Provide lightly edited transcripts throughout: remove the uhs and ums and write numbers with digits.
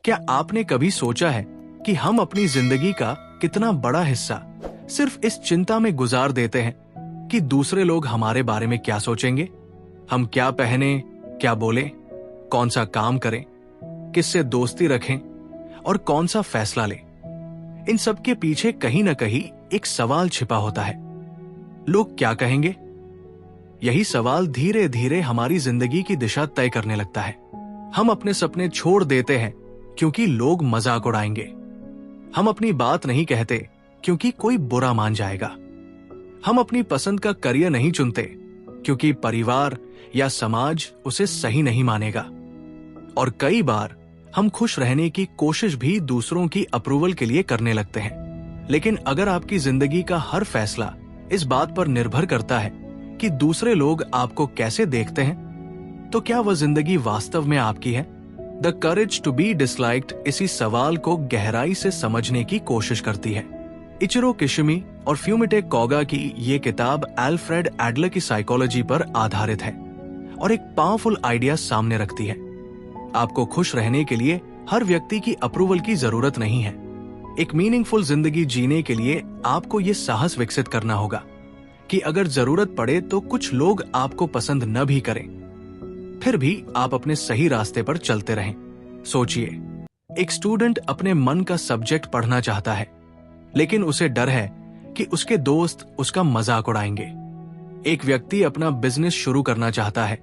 क्या आपने कभी सोचा है कि हम अपनी जिंदगी का कितना बड़ा हिस्सा सिर्फ इस चिंता में गुजार देते हैं कि दूसरे लोग हमारे बारे में क्या सोचेंगे, हम क्या पहने, क्या बोले, कौन सा काम करें, किससे दोस्ती रखें और कौन सा फैसला लें। इन सब के पीछे कहीं ना कहीं एक सवाल छिपा होता है, लोग क्या कहेंगे। यही सवाल धीरे धीरे हमारी जिंदगी की दिशा तय करने लगता है। हम अपने सपने छोड़ देते हैं क्योंकि लोग मजाक उड़ाएंगे। हम अपनी बात नहीं कहते क्योंकि कोई बुरा मान जाएगा। हम अपनी पसंद का करियर नहीं चुनते क्योंकि परिवार या समाज उसे सही नहीं मानेगा। और कई बार हम खुश रहने की कोशिश भी दूसरों की अप्रूवल के लिए करने लगते हैं। लेकिन अगर आपकी जिंदगी का हर फैसला इस बात पर निर्भर करता है कि दूसरे लोग आपको कैसे देखते हैं, तो क्या वह जिंदगी वास्तव में आपकी है? The courage to be disliked इसी सवाल को गहराई से समझने की कोशिश करती है। इचिरो किशिमी और फ्यूमिटे कोगा की ये किताब अल्फ्रेड एडलर की साइकोलॉजी पर आधारित है और एक पावरफुल आइडिया सामने रखती है। आपको खुश रहने के लिए हर व्यक्ति की अप्रूवल की जरूरत नहीं है। एक मीनिंगफुल जिंदगी जीने के लिए आपको ये साहस विकसित करना होगा कि अगर जरूरत पड़े तो कुछ लोग आपको पसंद न भी करें, फिर भी आप अपने सही रास्ते पर चलते रहें। सोचिए, एक स्टूडेंट अपने मन का सब्जेक्ट पढ़ना चाहता है, लेकिन उसे डर है कि उसके दोस्त उसका मजाक उड़ाएंगे। एक व्यक्ति अपना बिजनेस शुरू करना चाहता है,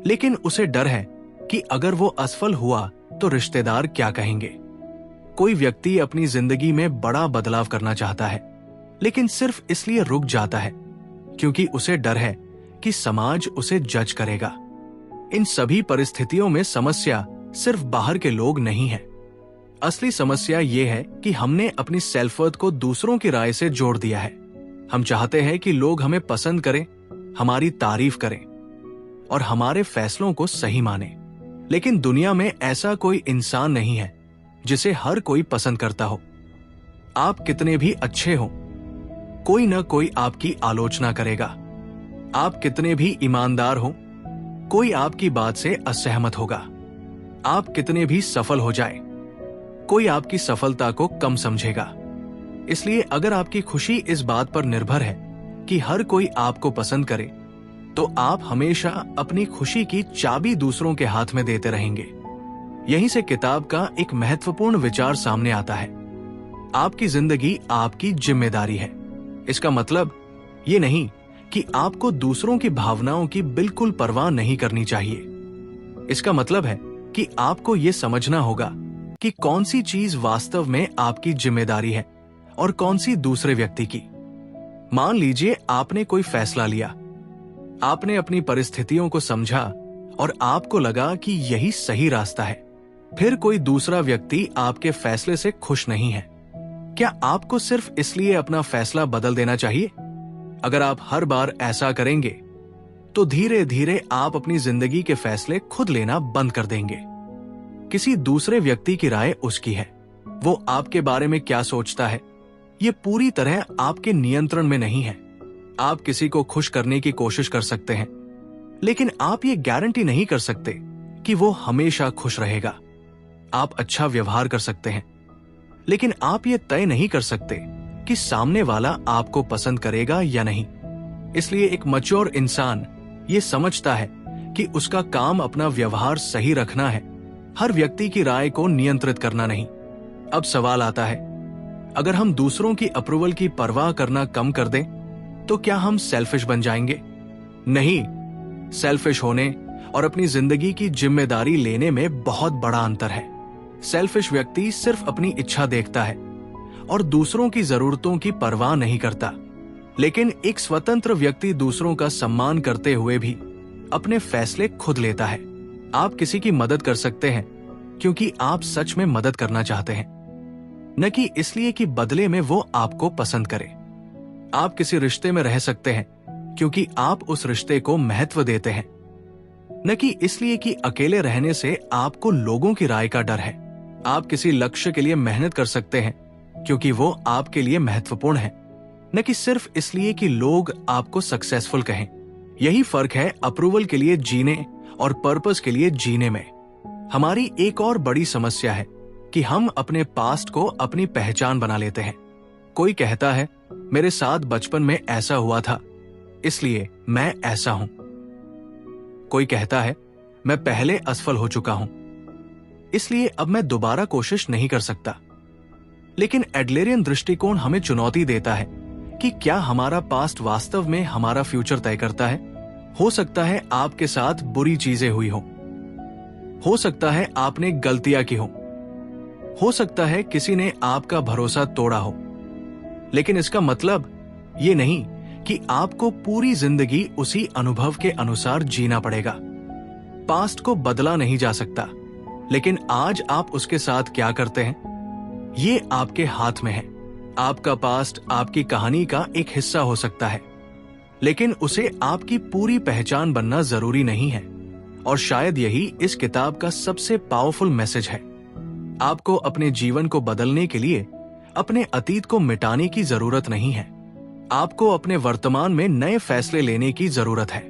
लेकिन उसे डर है कि अगर वो असफल हुआ तो रिश्तेदार क्या कहेंगे। कोई व्यक्ति अपनी जिंदगी में बड़ा बदलाव करना चाहता है, लेकिन सिर्फ इसलिए रुक जाता है क्योंकि उसे डर है कि समाज उसे जज करेगा। इन सभी परिस्थितियों में समस्या सिर्फ बाहर के लोग नहीं है। असली समस्या ये है कि हमने अपनी सेल्फ-वर्थ को दूसरों की राय से जोड़ दिया है। हम चाहते हैं कि लोग हमें पसंद करें, हमारी तारीफ करें और हमारे फैसलों को सही माने। लेकिन दुनिया में ऐसा कोई इंसान नहीं है जिसे हर कोई पसंद करता हो। आप कितने भी अच्छे हो, कोई न कोई आपकी आलोचना करेगा। आप कितने भी ईमानदार हो, कोई आपकी बात से असहमत होगा। आप कितने भी सफल हो जाए, कोई आपकी सफलता को कम समझेगा। इसलिए अगर आपकी खुशी इस बात पर निर्भर है कि हर कोई आपको पसंद करे, तो आप हमेशा अपनी खुशी की चाबी दूसरों के हाथ में देते रहेंगे। यहीं से किताब का एक महत्वपूर्ण विचार सामने आता है। आपकी जिंदगी आपकी जिम्मेदारी है। इसका मतलब ये नहीं कि आपको दूसरों की भावनाओं की बिल्कुल परवाह नहीं करनी चाहिए। इसका मतलब है कि आपको ये समझना होगा कि कौन सी चीज वास्तव में आपकी जिम्मेदारी है और कौन सी दूसरे व्यक्ति की। मान लीजिए आपने कोई फैसला लिया, आपने अपनी परिस्थितियों को समझा और आपको लगा कि यही सही रास्ता है। फिर कोई दूसरा व्यक्ति आपके फैसले से खुश नहीं है। क्या आपको सिर्फ इसलिए अपना फैसला बदल देना चाहिए? अगर आप हर बार ऐसा करेंगे तो धीरे धीरे आप अपनी जिंदगी के फैसले खुद लेना बंद कर देंगे। किसी दूसरे व्यक्ति की राय उसकी है। वो आपके बारे में क्या सोचता है, ये पूरी तरह आपके नियंत्रण में नहीं है। आप किसी को खुश करने की कोशिश कर सकते हैं, लेकिन आप ये गारंटी नहीं कर सकते कि वो हमेशा खुश रहेगा। आप अच्छा व्यवहार कर सकते हैं, लेकिन आप ये तय नहीं कर सकते कि सामने वाला आपको पसंद करेगा या नहीं। इसलिए एक मैच्योर इंसान ये समझता है कि उसका काम अपना व्यवहार सही रखना है, हर व्यक्ति की राय को नियंत्रित करना नहीं। अब सवाल आता है, अगर हम दूसरों की अप्रूवल की परवाह करना कम कर दें तो क्या हम सेल्फिश बन जाएंगे? नहीं, सेल्फिश होने और अपनी जिंदगी की जिम्मेदारी लेने में बहुत बड़ा अंतर है। सेल्फिश व्यक्ति सिर्फ अपनी इच्छा देखता है और दूसरों की जरूरतों की परवाह नहीं करता। लेकिन एक स्वतंत्र व्यक्ति दूसरों का सम्मान करते हुए भी अपने फैसले खुद लेता है। आप किसी की मदद कर सकते हैं क्योंकि आप सच में मदद करना चाहते हैं, न कि इसलिए कि बदले में वो आपको पसंद करे। आप किसी रिश्ते में रह सकते हैं क्योंकि आप उस रिश्ते को महत्व देते हैं, न कि इसलिए कि अकेले रहने से आपको लोगों की राय का डर है। आप किसी लक्ष्य के लिए मेहनत कर सकते हैं क्योंकि वो आपके लिए महत्वपूर्ण है, न कि सिर्फ इसलिए कि लोग आपको सक्सेसफुल कहें। यही फर्क है अप्रूवल के लिए जीने और पर्पस के लिए जीने में। हमारी एक और बड़ी समस्या है कि हम अपने पास्ट को अपनी पहचान बना लेते हैं। कोई कहता है मेरे साथ बचपन में ऐसा हुआ था, इसलिए मैं ऐसा हूं। कोई कहता है मैं पहले असफल हो चुका हूं, इसलिए अब मैं दोबारा कोशिश नहीं कर सकता। लेकिन एडलेरियन दृष्टिकोण हमें चुनौती देता है कि क्या हमारा पास्ट वास्तव में हमारा फ्यूचर तय करता है। हो सकता है आपके साथ बुरी चीजें हुई हो सकता है आपने गलतियां की हो सकता है किसी ने आपका भरोसा तोड़ा हो, लेकिन इसका मतलब ये नहीं कि आपको पूरी जिंदगी उसी अनुभव के अनुसार जीना पड़ेगा। पास्ट को बदला नहीं जा सकता, लेकिन आज आप उसके साथ क्या करते हैं ये आपके हाथ में है। आपका पास्ट आपकी कहानी का एक हिस्सा हो सकता है, लेकिन उसे आपकी पूरी पहचान बनना जरूरी नहीं है। और शायद यही इस किताब का सबसे पावरफुल मैसेज है। आपको अपने जीवन को बदलने के लिए अपने अतीत को मिटाने की जरूरत नहीं है। आपको अपने वर्तमान में नए फैसले लेने की जरूरत है।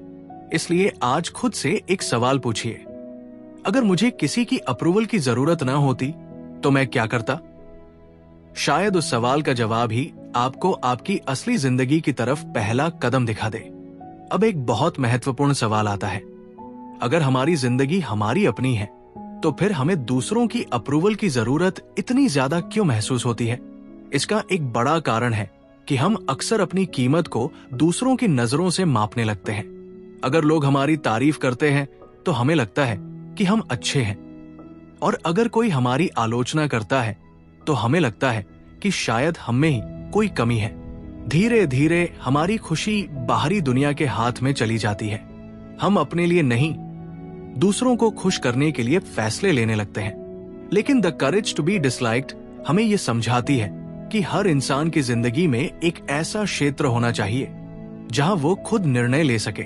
इसलिए आज खुद से एक सवाल पूछिए, अगर मुझे किसी की अप्रूवल की जरूरत ना होती तो मैं क्या करता? शायद उस सवाल का जवाब ही आपको आपकी असली जिंदगी की तरफ पहला कदम दिखा दे। अब एक बहुत महत्वपूर्ण सवाल आता है, अगर हमारी जिंदगी हमारी अपनी है तो फिर हमें दूसरों की अप्रूवल की जरूरत इतनी ज्यादा क्यों महसूस होती है? इसका एक बड़ा कारण है कि हम अक्सर अपनी कीमत को दूसरों की नजरों से मापने लगते हैं। अगर लोग हमारी तारीफ करते हैं तो हमें लगता है कि हम अच्छे हैं, और अगर कोई हमारी आलोचना करता है तो हमें लगता है कि शायद हम में ही कोई कमी है। धीरे धीरे हमारी खुशी बाहरी दुनिया के हाथ में चली जाती है। हम अपने लिए नहीं, दूसरों को खुश करने के लिए फैसले लेने लगते हैं। लेकिन the courage to be disliked हमें यह समझाती है कि हर इंसान की जिंदगी में एक ऐसा क्षेत्र होना चाहिए जहां वो खुद निर्णय ले सके।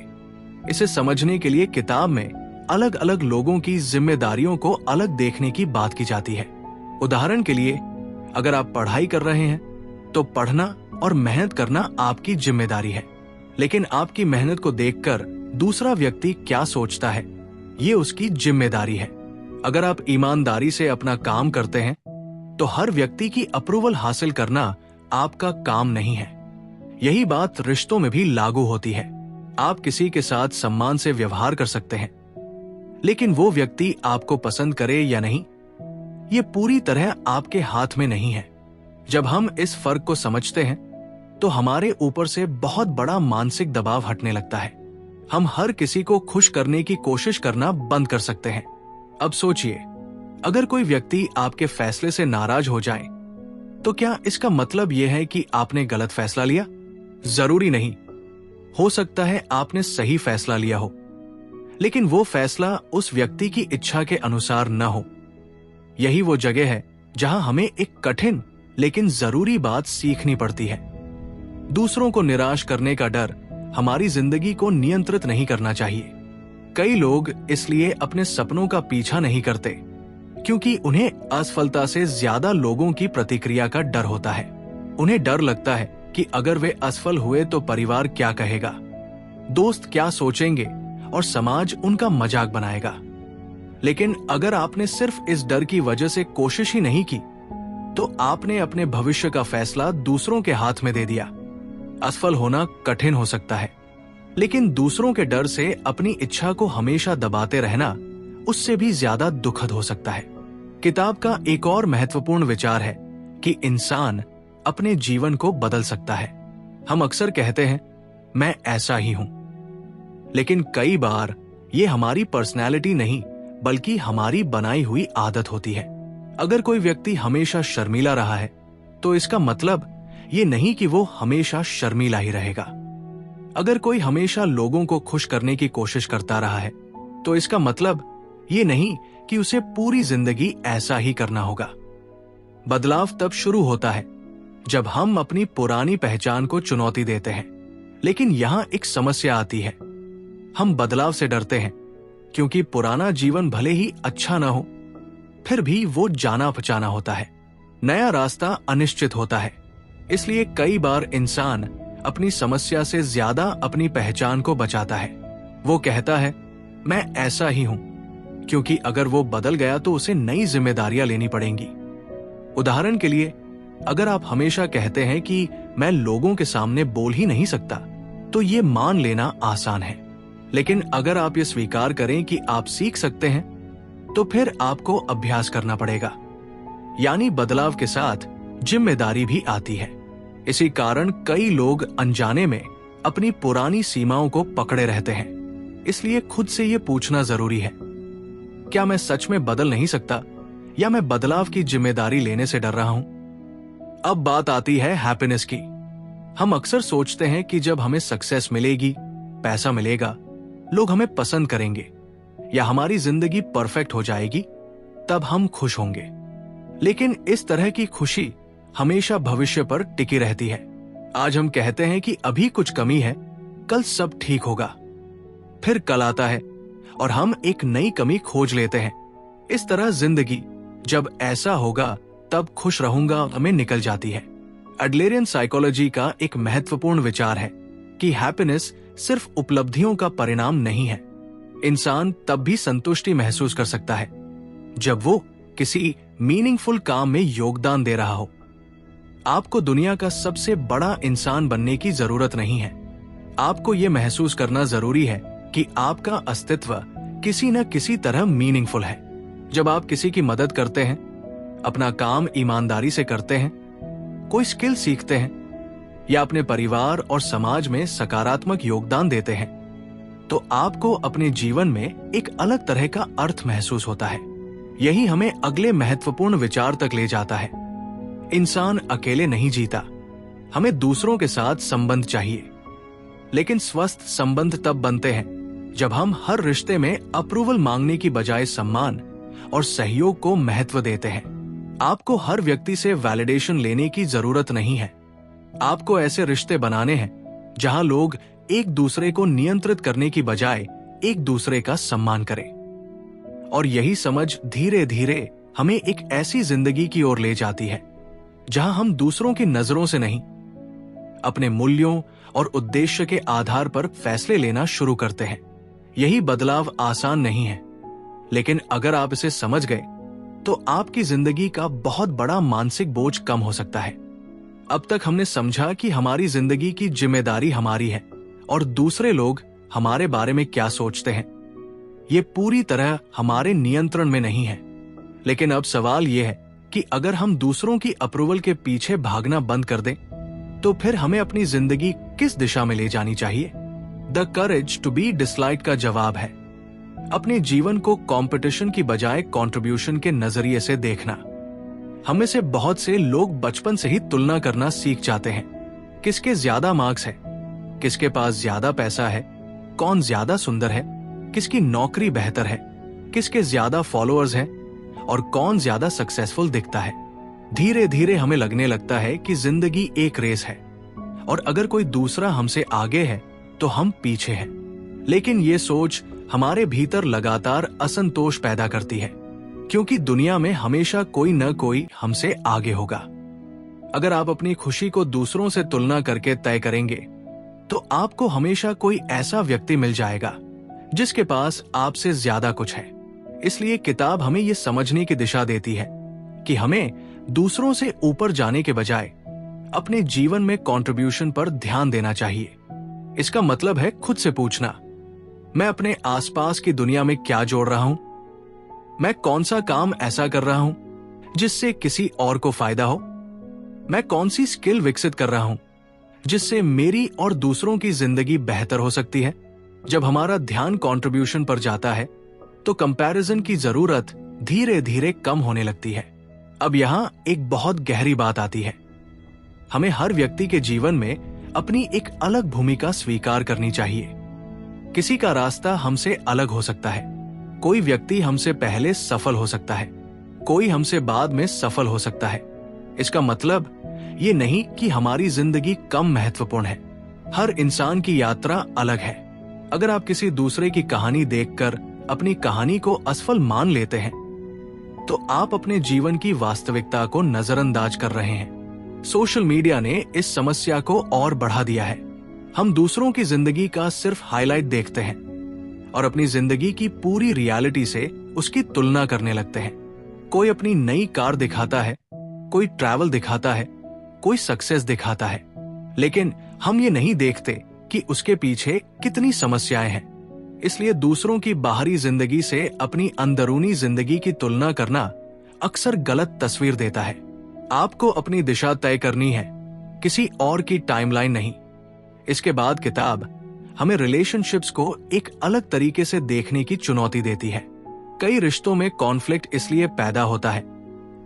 इसे समझने के लिए किताब में अलग अलग लोगों की जिम्मेदारियों को अलग देखने की बात की जाती है। उदाहरण के लिए, अगर आप पढ़ाई कर रहे हैं तो पढ़ना और मेहनत करना आपकी जिम्मेदारी है, लेकिन आपकी मेहनत को देखकर दूसरा व्यक्ति क्या सोचता है ये उसकी जिम्मेदारी है। अगर आप ईमानदारी से अपना काम करते हैं तो हर व्यक्ति की अप्रूवल हासिल करना आपका काम नहीं है। यही बात रिश्तों में भी लागू होती है। आप किसी के साथ सम्मान से व्यवहार कर सकते हैं, लेकिन वो व्यक्ति आपको पसंद करे या नहीं, ये पूरी तरह आपके हाथ में नहीं है। जब हम इस फर्क को समझते हैं तो हमारे ऊपर से बहुत बड़ा मानसिक दबाव हटने लगता है। हम हर किसी को खुश करने की कोशिश करना बंद कर सकते हैं। अब सोचिए, अगर कोई व्यक्ति आपके फैसले से नाराज हो जाए तो क्या इसका मतलब यह है कि आपने गलत फैसला लिया? जरूरी नहीं। हो सकता है आपने सही फैसला लिया हो, लेकिन वो फैसला उस व्यक्ति की इच्छा के अनुसार न हो। यही वो जगह है जहां हमें एक कठिन लेकिन जरूरी बात सीखनी पड़ती है। दूसरों को निराश करने का डर हमारी जिंदगी को नियंत्रित नहीं करना चाहिए। कई लोग इसलिए अपने सपनों का पीछा नहीं करते क्योंकि उन्हें असफलता से ज्यादा लोगों की प्रतिक्रिया का डर होता है। उन्हें डर लगता है कि अगर वे असफल हुए तो परिवार क्या कहेगा, दोस्त क्या सोचेंगे और समाज उनका मजाक बनाएगा। लेकिन अगर आपने सिर्फ इस डर की वजह से कोशिश ही नहीं की तो आपने अपने भविष्य का फैसला दूसरों के हाथ में दे दिया। असफल होना कठिन हो सकता है, लेकिन दूसरों के डर से अपनी इच्छा को हमेशा दबाते रहना उससे भी ज्यादा दुखद हो सकता है। किताब का एक और महत्वपूर्ण विचार है कि इंसान अपने जीवन को बदल सकता है। हम अक्सर कहते हैं मैं ऐसा ही हूं, लेकिन कई बार ये हमारी पर्सनैलिटी नहीं बल्कि हमारी बनाई हुई आदत होती है। अगर कोई व्यक्ति हमेशा शर्मीला रहा है तो इसका मतलब ये नहीं कि वो हमेशा शर्मीला ही रहेगा। अगर कोई हमेशा लोगों को खुश करने की कोशिश करता रहा है तो इसका मतलब ये नहीं कि उसे पूरी जिंदगी ऐसा ही करना होगा। बदलाव तब शुरू होता है जब हम अपनी पुरानी पहचान को चुनौती देते हैं। लेकिन यहां एक समस्या आती है, हम बदलाव से डरते हैं क्योंकि पुराना जीवन भले ही अच्छा ना हो, फिर भी वो जाना पहचाना होता है। नया रास्ता अनिश्चित होता है, इसलिए कई बार इंसान अपनी समस्या से ज्यादा अपनी पहचान को बचाता है। वो कहता है मैं ऐसा ही हूं, क्योंकि अगर वो बदल गया तो उसे नई जिम्मेदारियां लेनी पड़ेंगी। उदाहरण के लिए, अगर आप हमेशा कहते हैं कि मैं लोगों के सामने बोल ही नहीं सकता, तो ये मान लेना आसान है। लेकिन अगर आप ये स्वीकार करें कि आप सीख सकते हैं, तो फिर आपको अभ्यास करना पड़ेगा। यानी बदलाव के साथ जिम्मेदारी भी आती है। इसी कारण कई लोग अनजाने में अपनी पुरानी सीमाओं को पकड़े रहते हैं। इसलिए खुद से ये पूछना जरूरी है, क्या मैं सच में बदल नहीं सकता, या मैं बदलाव की जिम्मेदारी लेने से डर रहा हूं? अब बात आती है हैप्पीनेस की। हम अक्सर सोचते हैं कि जब हमें सक्सेस मिलेगी, पैसा मिलेगा, लोग हमें पसंद करेंगे, या हमारी जिंदगी परफेक्ट हो जाएगी, तब हम खुश होंगे। लेकिन इस तरह की खुशी हमेशा भविष्य पर टिकी रहती है। आज हम कहते हैं कि अभी कुछ कमी है, कल सब ठीक होगा। फिर कल आता है और हम एक नई कमी खोज लेते हैं। इस तरह जिंदगी जब ऐसा होगा तब खुश रहूंगा हमें निकल जाती है। एडलेरियन साइकोलॉजी का एक महत्वपूर्ण विचार है कि हैप्पीनेस सिर्फ उपलब्धियों का परिणाम नहीं है। इंसान तब भी संतुष्टि महसूस कर सकता है जब वो किसी मीनिंगफुल काम में योगदान दे रहा हो। आपको दुनिया का सबसे बड़ा इंसान बनने की जरूरत नहीं है। आपको यह महसूस करना जरूरी है कि आपका अस्तित्व किसी न किसी तरह मीनिंगफुल है। जब आप किसी की मदद करते हैं, अपना काम ईमानदारी से करते हैं, कोई स्किल सीखते हैं, या अपने परिवार और समाज में सकारात्मक योगदान देते हैं, तो आपको अपने जीवन में एक अलग तरह का अर्थ महसूस होता है। यही हमें अगले महत्वपूर्ण विचार तक ले जाता है। इंसान अकेले नहीं जीता, हमें दूसरों के साथ संबंध चाहिए। लेकिन स्वस्थ संबंध तब बनते हैं जब हम हर रिश्ते में अप्रूवल मांगने की बजाय सम्मान और सहयोग को महत्व देते हैं। आपको हर व्यक्ति से वैलिडेशन लेने की जरूरत नहीं है। आपको ऐसे रिश्ते बनाने हैं जहां लोग एक दूसरे को नियंत्रित करने की बजाय एक दूसरे का सम्मान करें। और यही समझ धीरे धीरे हमें एक ऐसी जिंदगी की ओर ले जाती है जहां हम दूसरों की नजरों से नहीं, अपने मूल्यों और उद्देश्य के आधार पर फैसले लेना शुरू करते हैं। यही बदलाव आसान नहीं है, लेकिन अगर आप इसे समझ गए तो आपकी जिंदगी का बहुत बड़ा मानसिक बोझ कम हो सकता है। अब तक हमने समझा कि हमारी जिंदगी की जिम्मेदारी हमारी है और दूसरे लोग हमारे बारे में क्या सोचते हैं, ये पूरी तरह हमारे नियंत्रण में नहीं है। लेकिन अब सवाल यह है कि अगर हम दूसरों की अप्रूवल के पीछे भागना बंद कर दें, तो फिर हमें अपनी जिंदगी किस दिशा में ले जानी चाहिए? The courage to be disliked का जवाब है अपने जीवन को कंपटीशन की बजाय कंट्रीब्यूशन के नजरिए से देखना। हमें से बहुत से लोग बचपन से ही तुलना करना सीख जाते हैं। किसके ज्यादा मार्क्स है, किसके पास ज्यादा पैसा है, कौन ज्यादा सुंदर है, किसकी नौकरी बेहतर है, किसके ज्यादा फॉलोअर्स हैं और कौन ज्यादा सक्सेसफुल दिखता है। धीरे धीरे हमें लगने लगता है कि जिंदगी एक रेस है और अगर कोई दूसरा हमसे आगे है तो हम पीछे हैं। लेकिन ये सोच हमारे भीतर लगातार असंतोष पैदा करती है, क्योंकि दुनिया में हमेशा कोई न कोई हमसे आगे होगा। अगर आप अपनी खुशी को दूसरों से तुलना करके तय करेंगे, तो आपको हमेशा कोई ऐसा व्यक्ति मिल जाएगा जिसके पास आपसे ज्यादा कुछ है। इसलिए किताब हमें यह समझने की दिशा देती है कि हमें दूसरों से ऊपर जाने के बजाय अपने जीवन में कंट्रीब्यूशन पर ध्यान देना चाहिए। इसका मतलब है खुद से पूछना, मैं अपने आसपास की दुनिया में क्या जोड़ रहा हूं? मैं कौन सा काम ऐसा कर रहा हूं जिससे किसी और को फायदा हो? मैं कौन सी स्किल विकसित कर रहा हूं जिससे मेरी और दूसरों की जिंदगी बेहतर हो सकती है? जब हमारा ध्यान कंट्रीब्यूशन पर जाता है तो कंपैरिजन की जरूरत धीरे धीरे कम होने लगती है। अब यहां एक बहुत गहरी बात आती है। हमें हर व्यक्ति के जीवन में अपनी एक अलग भूमिका स्वीकार करनी चाहिए। किसी का रास्ता हमसे अलग हो सकता है। कोई व्यक्ति हमसे पहले सफल हो सकता है, कोई हमसे बाद में सफल हो सकता है। इसका मतलब ये नहीं कि हमारी जिंदगी कम महत्वपूर्ण है। हर इंसान की यात्रा अलग है। अगर आप किसी दूसरे की कहानी देखकर अपनी कहानी को असफल मान लेते हैं, तो आप अपने जीवन की वास्तविकता को नजरअंदाज कर रहे हैं। सोशल मीडिया ने इस समस्या को और बढ़ा दिया है। हम दूसरों की जिंदगी का सिर्फ हाईलाइट देखते हैं और अपनी जिंदगी की पूरी रियलिटी से उसकी तुलना करने लगते हैं। कोई अपनी नई कार दिखाता है, कोई ट्रैवल दिखाता है, कोई सक्सेस दिखाता है, लेकिन हम ये नहीं देखते कि उसके पीछे कितनी समस्याएं हैं। इसलिए दूसरों की बाहरी जिंदगी से अपनी अंदरूनी जिंदगी की तुलना करना अक्सर गलत तस्वीर देता है। आपको अपनी दिशा तय करनी है, किसी और की टाइमलाइन नहीं। इसके बाद किताब हमें रिलेशनशिप्स को एक अलग तरीके से देखने की चुनौती देती है। कई रिश्तों में कॉन्फ्लिक्ट इसलिए पैदा होता है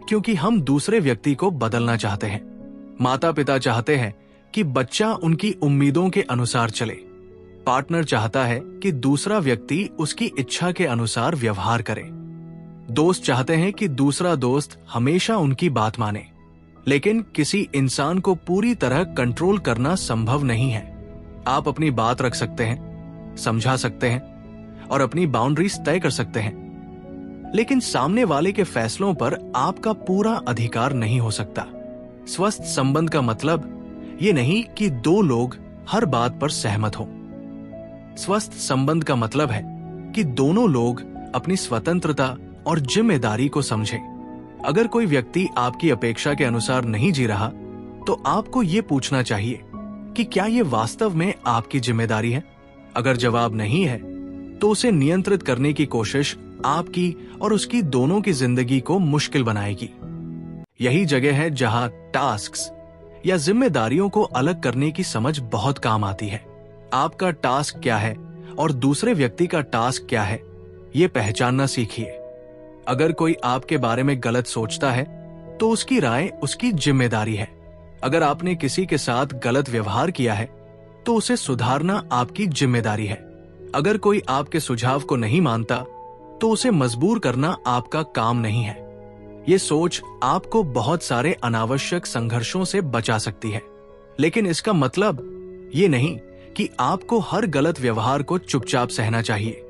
क्योंकि हम दूसरे व्यक्ति को बदलना चाहते हैं। माता पिता चाहते हैं कि बच्चा उनकी उम्मीदों के अनुसार चले। पार्टनर चाहता है कि दूसरा व्यक्ति उसकी इच्छा के अनुसार व्यवहार करे। दोस्त चाहते हैं कि दूसरा दोस्त हमेशा उनकी बात माने। लेकिन किसी इंसान को पूरी तरह कंट्रोल करना संभव नहीं है। आप अपनी बात रख सकते हैं, समझा सकते हैं और अपनी बाउंड्रीज तय कर सकते हैं, लेकिन सामने वाले के फैसलों पर आपका पूरा अधिकार नहीं हो सकता। स्वस्थ संबंध का मतलब ये नहीं कि दो लोग हर बात पर सहमत हों। स्वस्थ संबंध का मतलब है कि दोनों लोग अपनी स्वतंत्रता और जिम्मेदारी को समझें। अगर कोई व्यक्ति आपकी अपेक्षा के अनुसार नहीं जी रहा, तो आपको ये पूछना चाहिए कि क्या ये वास्तव में आपकी जिम्मेदारी है? अगर जवाब नहीं है, तो उसे नियंत्रित करने की कोशिश आपकी और उसकी दोनों की जिंदगी को मुश्किल बनाएगी। यही जगह है जहां टास्क्स या जिम्मेदारियों को अलग करने की समझ बहुत काम आती है। आपका टास्क क्या है और दूसरे व्यक्ति का टास्क क्या है, ये पहचानना सीखिए। अगर कोई आपके बारे में गलत सोचता है, तो उसकी राय उसकी जिम्मेदारी है। अगर आपने किसी के साथ गलत व्यवहार किया है, तो उसे सुधारना आपकी जिम्मेदारी है। अगर कोई आपके सुझाव को नहीं मानता, तो उसे मजबूर करना आपका काम नहीं है। ये सोच आपको बहुत सारे अनावश्यक संघर्षों से बचा सकती है, लेकिन इसका मतलब ये नहीं कि आपको हर गलत व्यवहार को चुपचाप सहना चाहिए।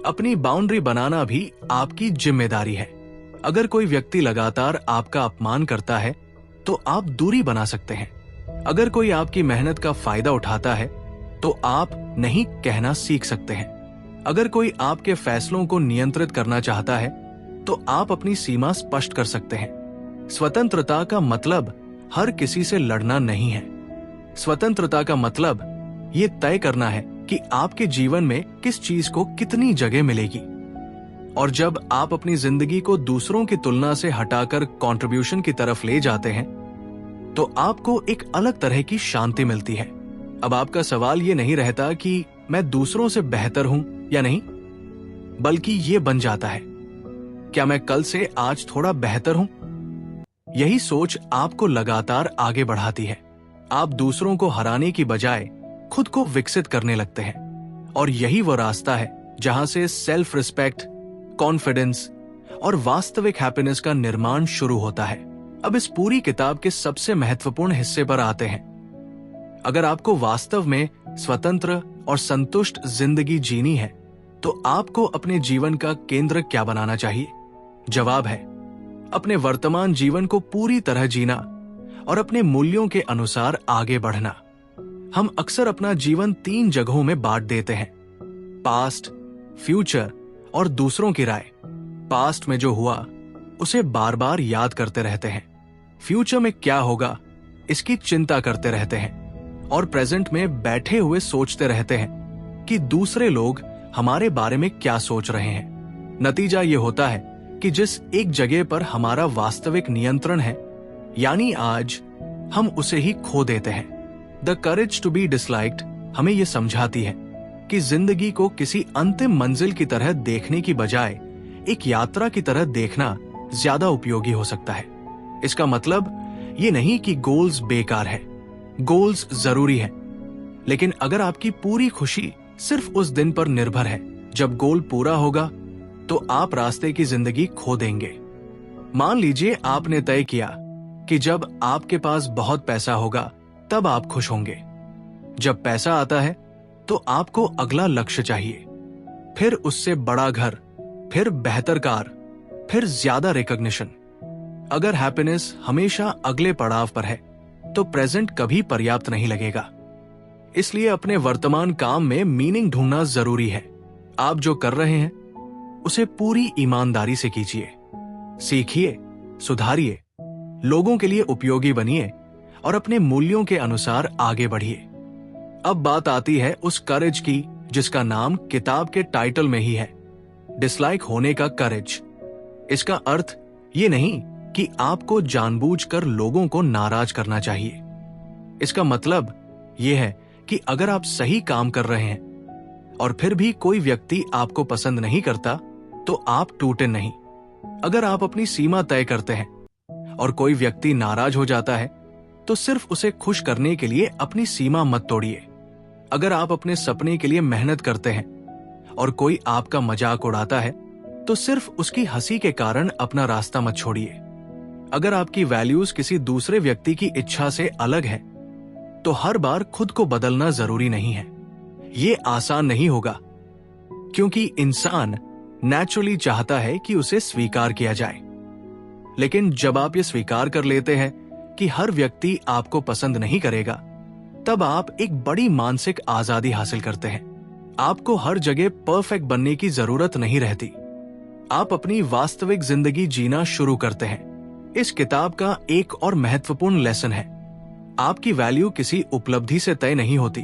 अपनी बाउंड्री बनाना भी आपकी जिम्मेदारी है। अगर कोई व्यक्ति लगातार आपका अपमान करता है, तो आप दूरी बना सकते हैं। अगर कोई आपकी मेहनत का फायदा उठाता है, तो आप नहीं कहना सीख सकते हैं। अगर कोई आपके फैसलों को नियंत्रित करना चाहता है, तो आप अपनी सीमा स्पष्ट कर सकते हैं। स्वतंत्रता का मतलब हर किसी से लड़ना नहीं है। स्वतंत्रता का मतलब ये तय करना है कि आपके जीवन में किस चीज को कितनी जगह मिलेगी। और जब आप अपनी जिंदगी को दूसरों की तुलना से हटाकर कंट्रीब्यूशन की तरफ ले जाते हैं, तो आपको एक अलग तरह की शांति मिलती है। अब आपका सवाल ये नहीं रहता कि मैं दूसरों से बेहतर हूं या नहीं, बल्कि ये बन जाता है, क्या मैं कल से आज थोड़ा बेहतर हूं? यही सोच आपको लगातार आगे बढ़ाती है। आप दूसरों को हराने की बजाय खुद को विकसित करने लगते हैं, और यही वो रास्ता है जहां से सेल्फ रिस्पेक्ट, कॉन्फिडेंस और वास्तविक हैप्पीनेस का निर्माण शुरू होता है। अब इस पूरी किताब के सबसे महत्वपूर्ण हिस्से पर आते हैं। अगर आपको वास्तव में स्वतंत्र और संतुष्ट जिंदगी जीनी है, तो आपको अपने जीवन का केंद्र क्या बनाना चाहिए? जवाब है अपने वर्तमान जीवन को पूरी तरह जीना और अपने मूल्यों के अनुसार आगे बढ़ना। हम अक्सर अपना जीवन 3 जगहों में बांट देते हैं: पास्ट, फ्यूचर और दूसरों की राय। पास्ट में जो हुआ उसे बार बार याद करते रहते हैं। फ्यूचर में क्या होगा इसकी चिंता करते रहते हैं, और प्रेजेंट में बैठे हुए सोचते रहते हैं कि दूसरे लोग हमारे बारे में क्या सोच रहे हैं। नतीजा ये होता है कि जिस एक जगह पर हमारा वास्तविक नियंत्रण है, यानी आज, हम उसे ही खो देते हैं। The courage to be disliked हमें यह समझाती है कि जिंदगी को किसी अंतिम मंजिल की तरह देखने की बजाय एक यात्रा की तरह देखना ज्यादा उपयोगी हो सकता है। इसका मतलब ये नहीं कि गोल्स बेकार है। गोल्स जरूरी है, लेकिन अगर आपकी पूरी खुशी सिर्फ उस दिन पर निर्भर है जब गोल पूरा होगा, तो आप रास्ते की जिंदगी खो देंगे। मान लीजिए आपने तय किया कि जब आपके पास बहुत पैसा होगा तब आप खुश होंगे। जब पैसा आता है तो आपको अगला लक्ष्य चाहिए, फिर उससे बड़ा घर, फिर बेहतर कार, फिर ज्यादा रिकॉग्निशन। अगर हैप्पीनेस हमेशा अगले पड़ाव पर है, तो प्रेजेंट कभी पर्याप्त नहीं लगेगा। इसलिए अपने वर्तमान काम में मीनिंग ढूंढना जरूरी है। आप जो कर रहे हैं उसे पूरी ईमानदारी से कीजिए। सीखिए, सुधारिए लोगों के लिए उपयोगी बनिए और अपने मूल्यों के अनुसार आगे बढ़िए। अब बात आती है उस करेज की जिसका नाम किताब के टाइटल में ही है, डिसलाइक होने का करेज। इसका अर्थ ये नहीं कि आपको जानबूझकर लोगों को नाराज करना चाहिए। इसका मतलब ये है कि अगर आप सही काम कर रहे हैं और फिर भी कोई व्यक्ति आपको पसंद नहीं करता तो आप टूटे नहीं। अगर आप अपनी सीमा तय करते हैं और कोई व्यक्ति नाराज हो जाता है तो सिर्फ उसे खुश करने के लिए अपनी सीमा मत तोड़िए। अगर आप अपने सपने के लिए मेहनत करते हैं और कोई आपका मजाक उड़ाता है तो सिर्फ उसकी हंसी के कारण अपना रास्ता मत छोड़िए। अगर आपकी वैल्यूज किसी दूसरे व्यक्ति की इच्छा से अलग है तो हर बार खुद को बदलना जरूरी नहीं है। ये आसान नहीं होगा क्योंकि इंसान नेचुरली चाहता है कि उसे स्वीकार किया जाए। लेकिन जब आप ये स्वीकार कर लेते हैं कि हर व्यक्ति आपको पसंद नहीं करेगा, तब आप एक बड़ी मानसिक आजादी हासिल करते हैं। आपको हर जगह परफेक्ट बनने की जरूरत नहीं रहती। आप अपनी वास्तविक जिंदगी जीना शुरू करते हैं। इस किताब का एक और महत्वपूर्ण लेसन है, आपकी वैल्यू किसी उपलब्धि से तय नहीं होती।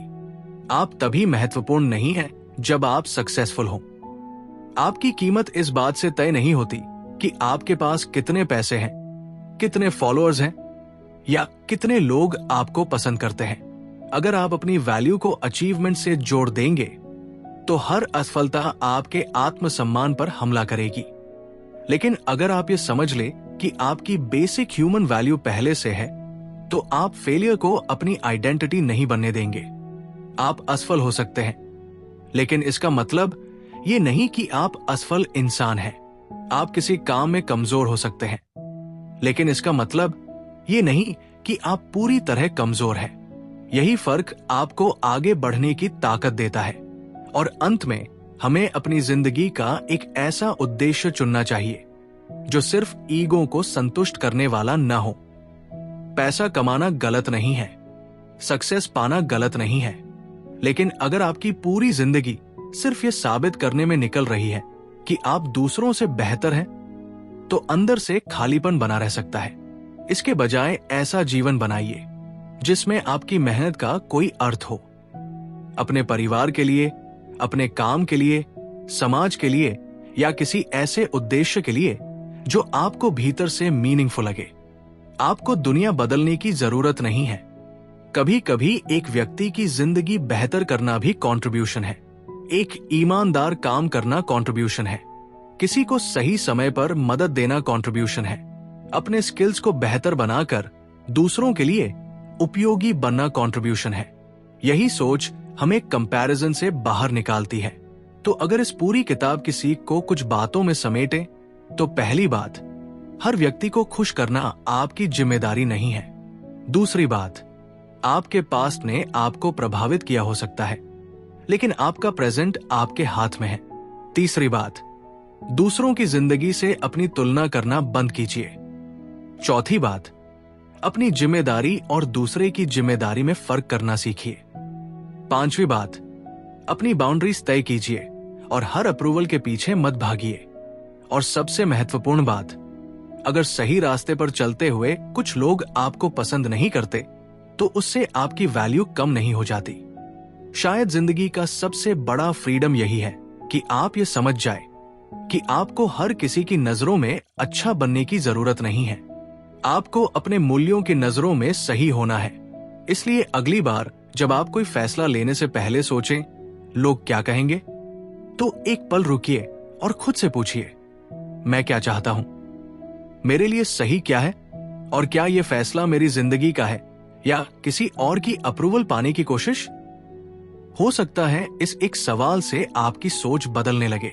आप तभी महत्वपूर्ण नहीं है जब आप सक्सेसफुल हो। आपकी कीमत इस बात से तय नहीं होती कि आपके पास कितने पैसे हैं, कितने फॉलोअर्स हैं या कितने लोग आपको पसंद करते हैं। अगर आप अपनी वैल्यू को अचीवमेंट से जोड़ देंगे तो हर असफलता आपके आत्मसम्मान पर हमला करेगी। लेकिन अगर आप ये समझ ले कि आपकी बेसिक ह्यूमन वैल्यू पहले से है तो आप फेलियर को अपनी आइडेंटिटी नहीं बनने देंगे। आप असफल हो सकते हैं, लेकिन इसका मतलब ये नहीं कि आप असफल इंसान हैं। आप किसी काम में कमजोर हो सकते हैं, लेकिन इसका मतलब ये नहीं कि आप पूरी तरह कमजोर हैं। यही फर्क आपको आगे बढ़ने की ताकत देता है। और अंत में हमें अपनी जिंदगी का एक ऐसा उद्देश्य चुनना चाहिए जो सिर्फ ईगो को संतुष्ट करने वाला न हो। पैसा कमाना गलत नहीं है, सक्सेस पाना गलत नहीं है, लेकिन अगर आपकी पूरी जिंदगी सिर्फ ये साबित करने में निकल रही है कि आप दूसरों से बेहतर हैं, तो अंदर से खालीपन बना रह सकता है। इसके बजाय ऐसा जीवन बनाइए जिसमें आपकी मेहनत का कोई अर्थ हो। अपने परिवार के लिए, अपने काम के लिए, समाज के लिए या किसी ऐसे उद्देश्य के लिए जो आपको भीतर से मीनिंगफुल लगे। आपको दुनिया बदलने की जरूरत नहीं है। कभी कभी एक व्यक्ति की जिंदगी बेहतर करना भी कंट्रीब्यूशन है। एक ईमानदार काम करना कंट्रीब्यूशन है। किसी को सही समय पर मदद देना कंट्रीब्यूशन है। अपने स्किल्स को बेहतर बनाकर दूसरों के लिए उपयोगी बनना कंट्रीब्यूशन है। यही सोच हमें कंपैरिजन से बाहर निकालती है। तो अगर इस पूरी किताब की सीख को कुछ बातों में समेटे तो पहली बात, हर व्यक्ति को खुश करना आपकी जिम्मेदारी नहीं है। दूसरी बात, आपके पास्ट ने आपको प्रभावित किया हो सकता है, लेकिन आपका प्रेजेंट आपके हाथ में है। तीसरी बात, दूसरों की जिंदगी से अपनी तुलना करना बंद कीजिए। चौथी बात, अपनी जिम्मेदारी और दूसरे की जिम्मेदारी में फर्क करना सीखिए। पांचवी बात, अपनी बाउंड्रीज तय कीजिए और हर अप्रूवल के पीछे मत भागिए। और सबसे महत्वपूर्ण बात, अगर सही रास्ते पर चलते हुए कुछ लोग आपको पसंद नहीं करते तो उससे आपकी वैल्यू कम नहीं हो जाती। शायद जिंदगी का सबसे बड़ा फ्रीडम यही है कि आप ये समझ जाए कि आपको हर किसी की नजरों में अच्छा बनने की जरूरत नहीं है। आपको अपने मूल्यों की नजरों में सही होना है। इसलिए अगली बार जब आप कोई फैसला लेने से पहले सोचें, लोग क्या कहेंगे, तो एक पल रुकिए और खुद से पूछिए, मैं क्या चाहता हूं? मेरे लिए सही क्या है? और क्या यह फैसला मेरी जिंदगी का है या किसी और की अप्रूवल पाने की कोशिश? हो सकता है इस एक सवाल से आपकी सोच बदलने लगे,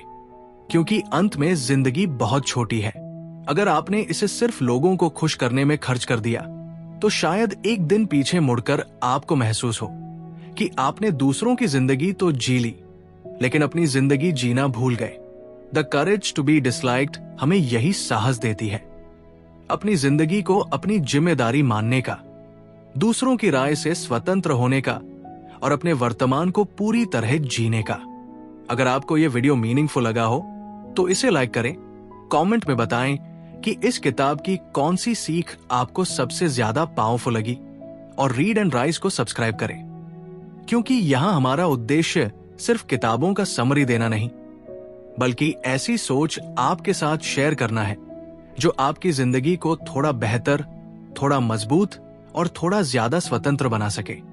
क्योंकि अंत में जिंदगी बहुत छोटी है। अगर आपने इसे सिर्फ लोगों को खुश करने में खर्च कर दिया तो शायद एक दिन पीछे मुड़कर आपको महसूस हो कि आपने दूसरों की जिंदगी तो जी ली, लेकिन अपनी जिंदगी जीना भूल गए। The courage to be disliked हमें यही साहस देती है, अपनी जिंदगी को अपनी जिम्मेदारी मानने का, दूसरों की राय से स्वतंत्र होने का और अपने वर्तमान को पूरी तरह जीने का। अगर आपको यह वीडियो मीनिंगफुल लगा हो तो इसे लाइक करें, कमेंट में बताएं कि इस किताब की कौन सी सीख आपको सबसे ज्यादा पावरफुल लगी और रीड एंड राइज को सब्सक्राइब करें, क्योंकि यहां हमारा उद्देश्य सिर्फ किताबों का समरी देना नहीं, बल्कि ऐसी सोच आपके साथ शेयर करना है जो आपकी जिंदगी को थोड़ा बेहतर, थोड़ा मजबूत और थोड़ा ज्यादा स्वतंत्र बना सके।